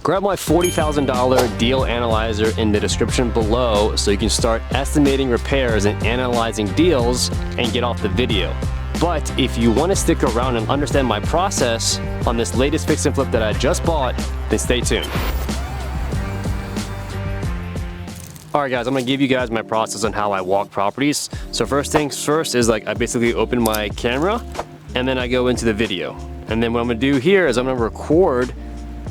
Grab my $40,000 deal analyzer in the description below so you can start estimating repairs and analyzing deals and get off the video. But if you want to stick around and understand my process on this latest fix and flip that I just bought, then stay tuned. Alright guys, I'm going to give you guys my process on how I walk properties. So first things first is I basically open my camera and then I go into the video. And then what I'm going to do here is I'm going to record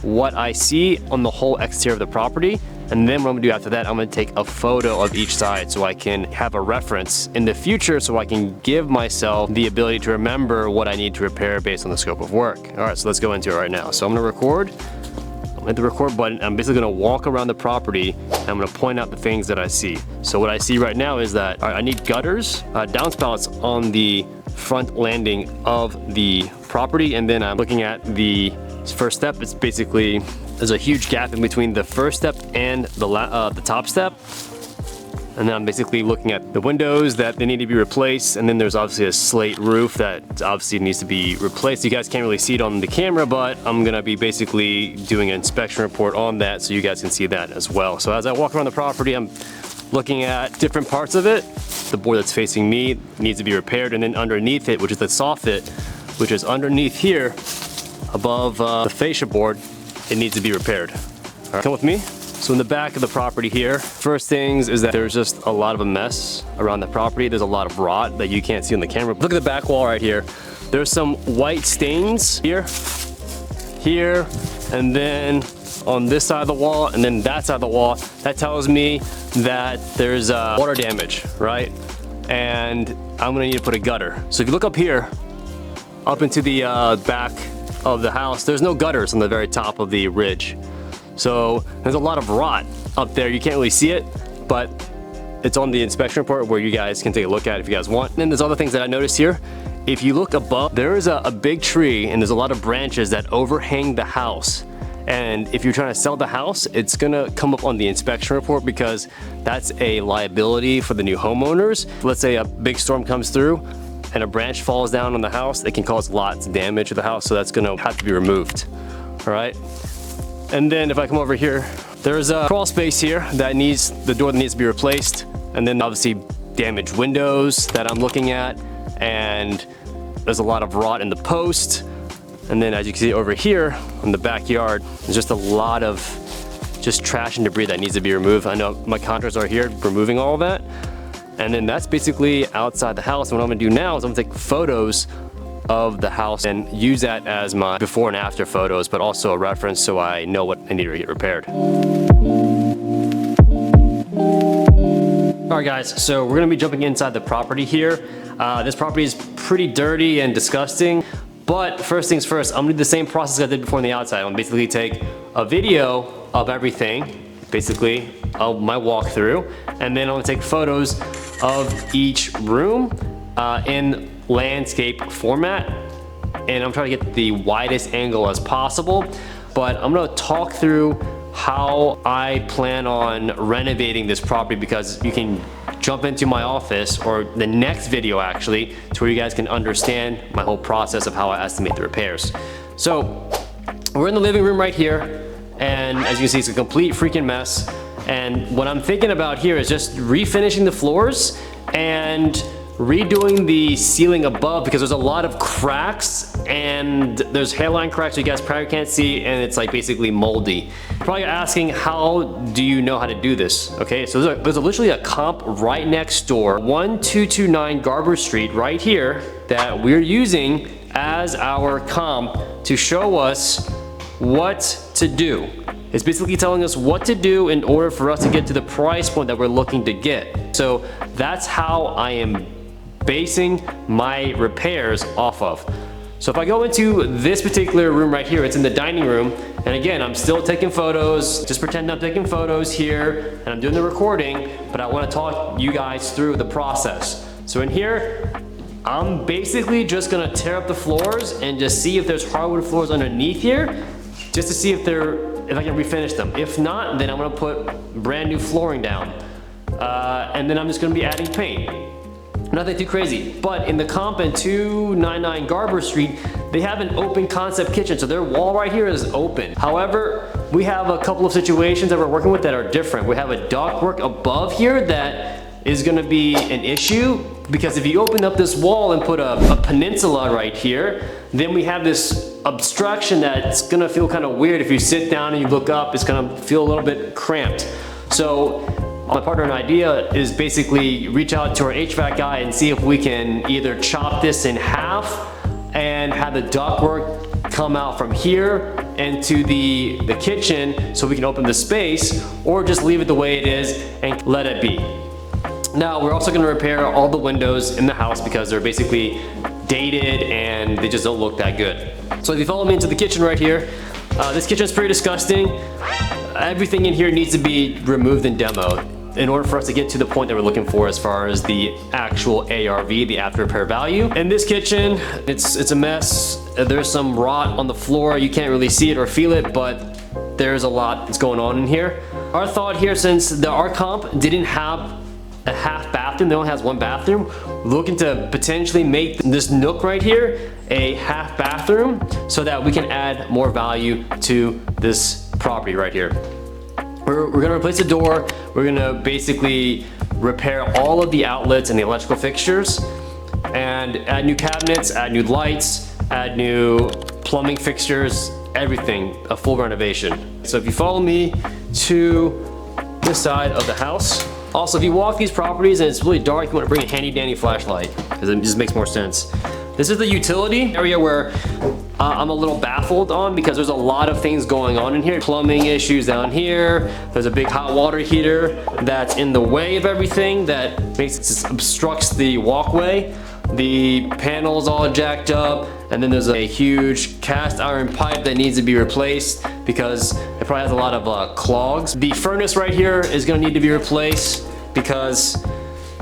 what I see on the whole exterior of the property, and then what I'm gonna do after that, I'm gonna take a photo of each side so I can have a reference in the future, so I can give myself the ability to remember what I need to repair based on the scope of work. All right, so let's go into it right now. So I'm gonna record. I'm gonna hit the record button. I'm basically gonna walk around the property and I'm gonna point out the things that I see. So what I see right now is that I need gutters, downspouts on the front landing of the property, and then I'm looking at the first step. It's basically, there's a huge gap in between the first step and the top step. And then I'm basically looking at the windows that they need to be replaced. And then there's obviously a slate roof that obviously needs to be replaced. You guys can't really see it on the camera, but I'm gonna be basically doing an inspection report on that so you guys can see that as well. So as I walk around the property, I'm looking at different parts of it. The board that's facing me needs to be repaired. And then underneath it, which is the soffit, which is underneath here, above the fascia board, it needs to be repaired. All right, come with me. So in the back of the property here, first things is that there's just a lot of a mess around the property. There's a lot of rot that you can't see on the camera. Look at the back wall right here. There's some white stains here, and then on this side of the wall, and then that side of the wall. That tells me that there's water damage, right? And I'm gonna need to put a gutter. So if you look up here, up into the back of the house, there's no gutters on the very top of the ridge. So there's a lot of rot up there. You can't really see it, but it's on the inspection report where you guys can take a look at it if you guys want. And then there's other things that I noticed here. If you look above, there is a big tree and there's a lot of branches that overhang the house. And if you're trying to sell the house, it's gonna come up on the inspection report because that's a liability for the new homeowners. Let's say a big storm comes through and a branch falls down on the house, it can cause lots of damage to the house, so that's gonna have to be removed, all right? And then if I come over here, there's a crawl space here that needs, the door that needs to be replaced, and then obviously damaged windows that I'm looking at, and there's a lot of rot in the post. And then as you can see over here in the backyard, there's just a lot of just trash and debris that needs to be removed. I know my contractors are here removing all of that. And then that's basically outside the house. And what I'm gonna do now is I'm gonna take photos of the house and use that as my before and after photos, but also a reference so I know what I need to get repaired. All right guys, so we're gonna be jumping inside the property here. This property is pretty dirty and disgusting, but first things first, I'm gonna do the same process I did before on the outside. I'm gonna basically take a video of everything, basically of my walkthrough, and then I'm gonna take photos of each room in landscape format, and I'm trying to get the widest angle as possible. But I'm gonna talk through how I plan on renovating this property, because you can jump into my office or the next video actually to where you guys can understand my whole process of how I estimate the repairs. So we're in the living room right here, and as you can see, it's a complete freaking mess. And what I'm thinking about here is just refinishing the floors and redoing the ceiling above, because there's a lot of cracks and there's hairline cracks you guys probably can't see, and it's like basically moldy. Probably asking, how do you know how to do this? Okay, so there's literally a comp right next door, 1229 Garber Street right here, that we're using as our comp to show us what to do. It's basically telling us what to do in order for us to get to the price point that we're looking to get. So that's how I am basing my repairs off of. So if I go into this particular room right here, it's in the dining room, and again, I'm still taking photos. Just pretend I'm taking photos here and I'm doing the recording, but I want to talk you guys through the process. So in here, I'm basically just gonna tear up the floors and just see if there's hardwood floors underneath here, just to see if I can refinish them. If not, then I'm gonna put brand new flooring down. And then I'm just gonna be adding paint. Nothing too crazy. But in the comp in 299 Garber Street, they have an open concept kitchen. So their wall right here is open. However, we have a couple of situations that we're working with that are different. We have a ductwork above here that is gonna be an issue, because if you open up this wall and put a peninsula right here, then we have this obstruction that's gonna feel kind of weird. If you sit down and you look up, it's gonna feel a little bit cramped. So my partner and idea is basically reach out to our HVAC guy and see if we can either chop this in half and have the ductwork come out from here into the kitchen so we can open the space, or just leave it the way it is and let it be. Now, we're also gonna repair all the windows in the house because they're basically dated and they just don't look that good. So if you follow me into the kitchen right here, this kitchen is pretty disgusting. Everything in here needs to be removed and demoed in order for us to get to the point that we're looking for as far as the actual ARV, the after repair value. In this kitchen, it's a mess. There's some rot on the floor. You can't really see it or feel it, but there's a lot that's going on in here. Our thought here, since our comp didn't have a half bathroom, they only has one bathroom, we're looking to potentially make this nook right here a half bathroom so that we can add more value to this property right here. We're gonna replace the door. We're gonna basically repair all of the outlets and the electrical fixtures and add new cabinets, add new lights, add new plumbing fixtures, everything, a full renovation. So if you follow me to this side of the house. Also, if you walk these properties and it's really dark, you want to bring a handy dandy flashlight because it just makes more sense. This is the utility area where I'm a little baffled on, because there's a lot of things going on in here. Plumbing issues down here. There's a big hot water heater that's in the way of everything that obstructs the walkway. The panel's all jacked up, and then there's a huge cast iron pipe that needs to be replaced because it probably has a lot of clogs. The furnace right here is gonna need to be replaced because,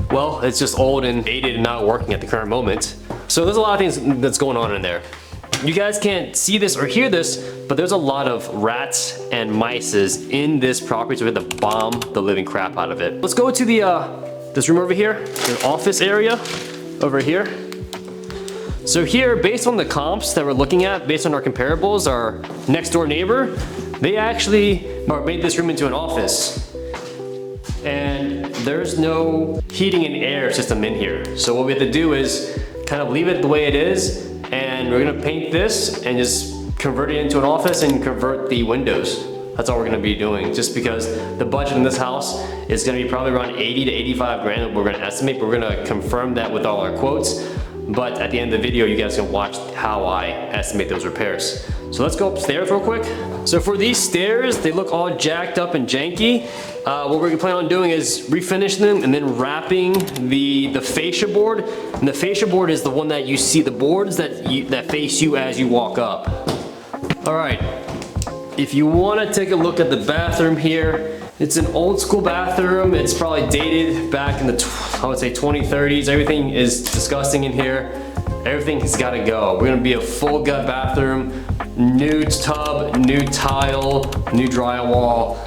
well, it's just old and dated and not working at the current moment. So there's a lot of things that's going on in there. You guys can't see this or hear this, but there's a lot of rats and mices in this property, so we have to bomb the living crap out of it. Let's go to this room over here, the office area over here. So here, based on the comps that we're looking at, based on our comparables, our next door neighbor, they actually made this room into an office. And there's no heating and air system in here. So what we have to do is kind of leave it the way it is, and we're gonna paint this and just convert it into an office and convert the windows. That's all we're gonna be doing, just because the budget in this house is gonna be probably around 80 to 85 grand. We're gonna estimate, but we're gonna confirm that with all our quotes. But at the end of the video, you guys can watch how I estimate those repairs. So let's go upstairs real quick. So for these stairs, they look all jacked up and janky. What we're planning on doing is refinish them and then wrapping the fascia board. And the fascia board is the one that you see, the boards that face you as you walk up. All right, if you wanna take a look at the bathroom here, it's an old school bathroom. It's probably dated back in the, I would say 2030s. Everything is disgusting in here. Everything has gotta go. We're gonna be a full gut bathroom, new tub, new tile, new drywall,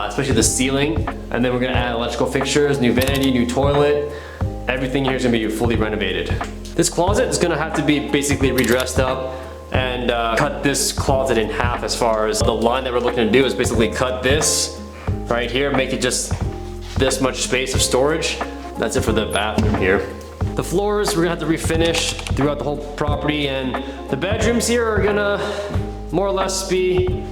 especially the ceiling. And then we're gonna add electrical fixtures, new vanity, new toilet. Everything here is gonna be fully renovated. This closet is gonna have to be basically redressed up and cut this closet in half. As far as the line that we're looking to do is basically cut this right here, make it just this much space of storage. That's it for the bathroom here. The floors, we're gonna have to refinish throughout the whole property, and the bedrooms here are gonna more or less be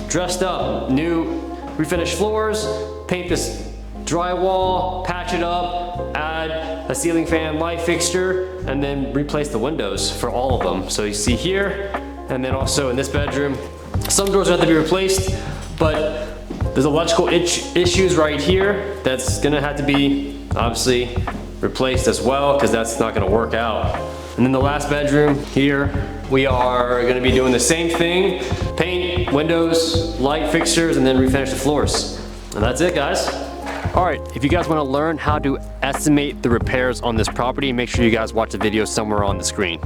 dressed up. New refinished floors, paint this drywall, patch it up, add a ceiling fan light fixture, and then replace the windows for all of them. So you see here, and then also in this bedroom, some doors have to be replaced, but there's electrical issues right here that's gonna have to be obviously replaced as well, because that's not gonna work out. And then the last bedroom here, we are gonna be doing the same thing, paint, windows, light fixtures, and then refinish the floors. And that's it, guys. All right, if you guys wanna learn how to estimate the repairs on this property, make sure you guys watch the video somewhere on the screen.